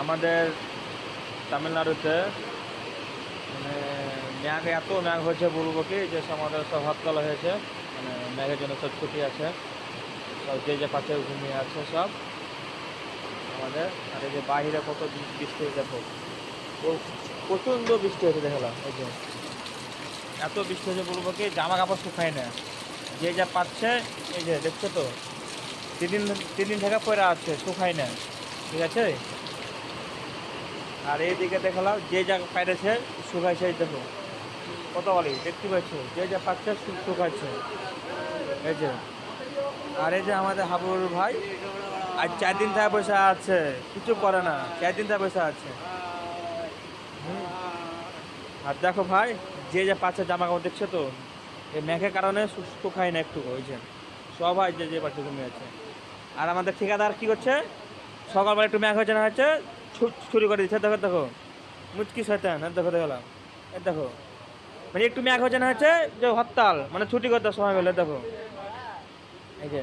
আমাদের তামিলনাড়ুতে মানে এত ম্যাঘ হয়েছে বলবো কি, যে আমাদের সব হরতাল হয়েছে, মানে ম্যাঘের জন্য সব ছুটি আছে, সব যে পাশে ঘুমিয়ে আছে সব আমাদের। আর এই যে বাইরে কত বৃষ্টি হয়েছে দেখো, প্রচণ্ড বৃষ্টি হয়েছে দেখলাম। এই যে এত বৃষ্টি হয়েছে বলবো কি, জামা কাপড় শুকায় না, যে যা পাচ্ছে। এই যে দেখছো তো, 3 দিন 3 দিন থেকে পরে আছে, শুকায় না, ঠিক আছে। আর এইদিকে দেখালাম যে যা পাইরেছে শুকাইছে, এই দেখো কত বলি, দেখতে পাচ্ছ যে যা পাচ্ছে শুকাচ্ছে। এই যে, আর এই যে আমাদের হাবুর ভাই আজ 4 দিন থেকে বসে আছে, কিছু করে না, 4 দিন থেকে বসে আছে। হুম। আর দেখো ভাই, যে যা পাচ্ছে জামা কাপড় দেখছো তো, এই মেঘের কারণে শুকায় না একটু, ওই যে সবাই যে যে পাচ্ছে ঘুমিয়ে আছে। আর আমাদের ঠিকাদার কি করছে, সকালবেলা একটু মেঘ হয়েছে না হচ্ছে, ছুরি করে দিচ্ছে। দেখো দেখো মুচকি শয়তান, আর দেখো দেখলাম, এই দেখো মানে একটু মেঘ হয়েছে না হচ্ছে যে হরতাল, মানে ছুটি করতে সময় পেলে দেখো। এই যে